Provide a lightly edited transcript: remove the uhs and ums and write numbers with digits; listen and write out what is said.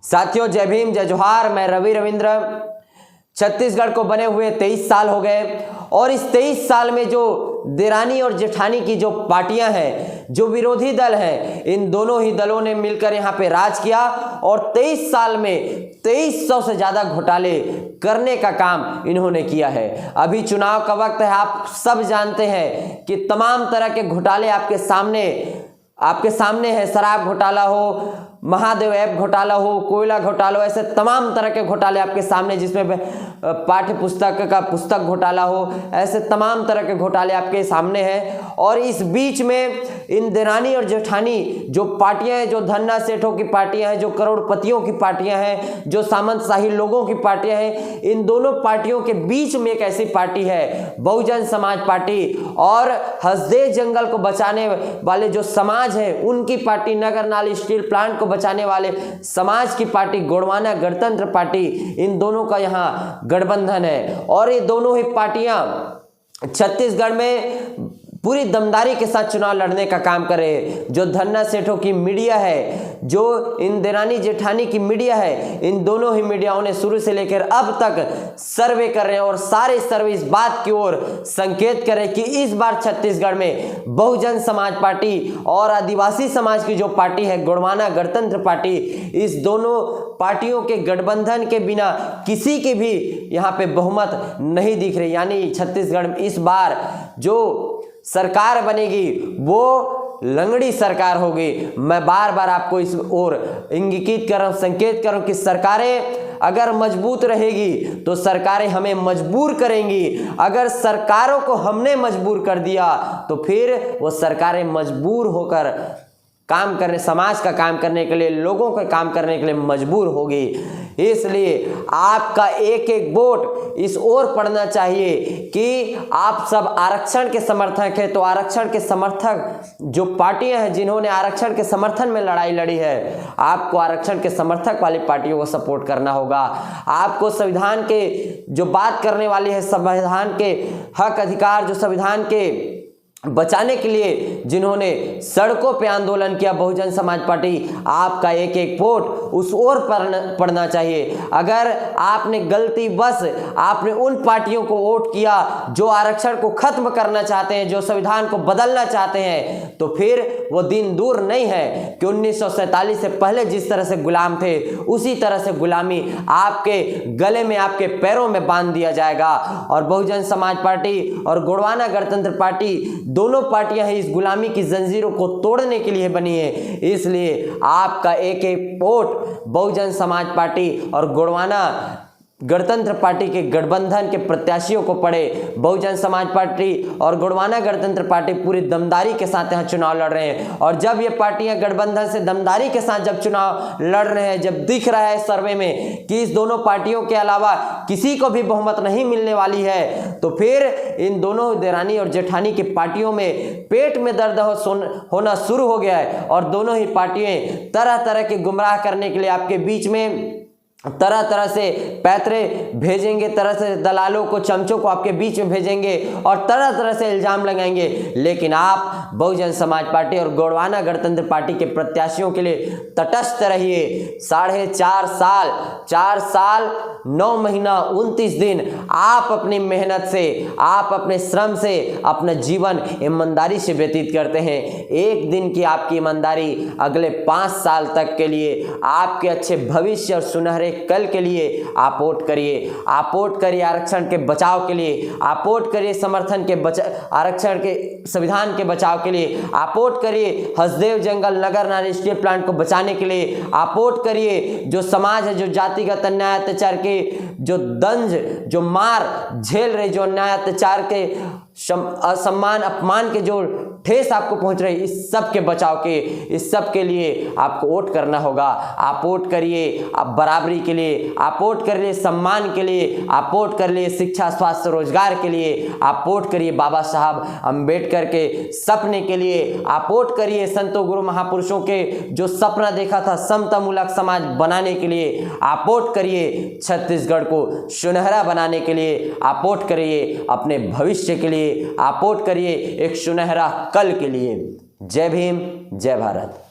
साथियों, जय भीम, जय जोहार। मैं रवि रविंद्र। छत्तीसगढ़ को बने हुए 23 साल हो गए और इस 23 साल में जो देरानी और जेठानी की जो पार्टियां हैं, जो विरोधी दल हैं, इन दोनों ही दलों ने मिलकर यहाँ पे राज किया और 23 साल में 2300 से ज़्यादा घोटाले करने का काम इन्होंने किया है। अभी चुनाव का वक्त है, आप सब जानते हैं कि तमाम तरह के घोटाले आपके सामने है। शराब घोटाला हो, महादेव ऐप घोटाला हो, कोयला घोटाला हो, ऐसे तमाम तरह के घोटाले आपके सामने, जिसमें पाठ्य पुस्तक घोटाला हो, ऐसे तमाम तरह के घोटाले आपके सामने हैं। और इस बीच में इन देरानी और जेठानी जो पार्टियां हैं, जो धन्ना सेठों की पार्टियां हैं, जो करोड़पतियों की पार्टियां हैं, जो सामंतशाही लोगों की पार्टियां हैं, इन दोनों पार्टियों के बीच में एक ऐसी पार्टी है बहुजन समाज पार्टी, और हसदेव जंगल को बचाने वाले जो समाज है उनकी पार्टी, नगर नाली स्टील प्लांट को बचाने वाले समाज की पार्टी गोंडवाना गणतंत्र पार्टी, इन दोनों का यहाँ गठबंधन है। और ये दोनों ही पार्टियां छत्तीसगढ़ में पूरी दमदारी के साथ चुनाव लड़ने का काम करे। जो धन्ना सेठों की मीडिया है, जो इन देरानी जेठानी की मीडिया है, इन दोनों ही मीडियाओं ने शुरू से लेकर अब तक सर्वे कर रहे हैं और सारे सर्वे इस बात की ओर संकेत करें कि इस बार छत्तीसगढ़ में बहुजन समाज पार्टी और आदिवासी समाज की जो पार्टी है गोंडवाना गणतंत्र पार्टी, इस दोनों पार्टियों के गठबंधन के बिना किसी की भी यहाँ पे बहुमत नहीं दिख रही। यानी छत्तीसगढ़ में इस बार जो सरकार बनेगी वो लंगड़ी सरकार होगी। मैं बार बार आपको इस ओर इंगित कर रहा हूं, संकेत कर रहा हूं कि सरकारें अगर मजबूत रहेगी तो सरकारें हमें मजबूर करेंगी। अगर सरकारों को हमने मजबूर कर दिया तो फिर वो सरकारें मजबूर होकर काम करने, समाज का काम करने के लिए, लोगों का काम करने के लिए मजबूर होगी। इसलिए आपका एक एक वोट इस ओर पड़ना चाहिए कि आप सब आरक्षण के समर्थक हैं, तो आरक्षण के समर्थक जो पार्टियां हैं जिन्होंने आरक्षण के समर्थन में लड़ाई लड़ी है, आपको आरक्षण के समर्थक वाली पार्टियों को सपोर्ट करना होगा। आपको संविधान के जो बात करने वाली है, संविधान के हक अधिकार, जो संविधान के बचाने के लिए जिन्होंने सड़कों पे आंदोलन किया, बहुजन समाज पार्टी, आपका एक एक वोट उस ओर पड़ना चाहिए। अगर आपने गलती बस आपने उन पार्टियों को वोट किया जो आरक्षण को खत्म करना चाहते हैं, जो संविधान को बदलना चाहते हैं, तो फिर वो दिन दूर नहीं है कि 1947 से पहले जिस तरह से गुलाम थे उसी तरह से गुलामी आपके गले में, आपके पैरों में बांध दिया जाएगा। और बहुजन समाज पार्टी और गोंडवाना गणतंत्र पार्टी, दोनों पार्टियां हैं इस गुलामी की जंजीरों को तोड़ने के लिए बनी है। इसलिए आपका एक एक वोट बहुजन समाज पार्टी और गोंडवाना गणतंत्र पार्टी के गठबंधन के प्रत्याशियों को पड़े। बहुजन समाज पार्टी और गोंडवाना गणतंत्र पार्टी पूरी दमदारी के साथ यहाँ चुनाव लड़ रहे हैं। और जब ये पार्टियां गठबंधन से दमदारी के साथ जब चुनाव लड़ रहे हैं, जब दिख रहा है सर्वे में कि इस दोनों पार्टियों के अलावा किसी को भी बहुमत नहीं मिलने वाली है, तो फिर इन दोनों देरानी और जेठानी की पार्टियों में पेट में दर्द होना शुरू हो गया है। और दोनों ही पार्टियां तरह तरह के गुमराह करने के लिए आपके बीच में तरह तरह से पैतरे भेजेंगे, तरह से दलालों को, चमचों को आपके बीच में भेजेंगे और तरह तरह से इल्जाम लगाएंगे। लेकिन आप बहुजन समाज पार्टी और गोंडवाना गणतंत्र पार्टी के प्रत्याशियों के लिए तटस्थ रहिए। 4 साल 9 महीना 29 दिन आप अपनी मेहनत से, आप अपने श्रम से अपना जीवन ईमानदारी से व्यतीत करते हैं। एक दिन की आपकी ईमानदारी अगले 5 साल तक के लिए, आपके अच्छे भविष्य और सुनहरे कल के लिए आप वोट करिए। आप वोट करिए आरक्षण के बचाव के लिए, आप वोट करिए समर्थन के आरक्षण के संविधान के बचाव के लिए, आप वोट करिए हसदेव जंगल नगर नाली स्टील प्लांट को बचाने के लिए, आप वोट करिए जो समाज है, जो जातिगत अन्याय अत्याचार के जो दंज, जो मार झेल रहे, जो अन्याय अत्याचार के असम्मान अपमान के जो ठेस आपको पहुंच रही, इस सब के बचाव के, इस सब के लिए आपको वोट करना होगा। आप वोट करिए आप बराबरी के लिए, आप वोट करिए सम्मान के लिए, आप वोट करिए शिक्षा स्वास्थ्य रोजगार के लिए, आप वोट करिए बाबा साहब अम्बेडकर के सपने के लिए, आप वोट करिए संतों गुरु महापुरुषों के जो सपना देखा था समतामूलक समाज बनाने के लिए, आप वोट करिए छत्तीसगढ़ को सुनहरा बनाने के लिए, आप वोट करिए अपने भविष्य के लिए, आप वोट करिए एक सुनहरा कल के लिए। जय भीम, जय भारत।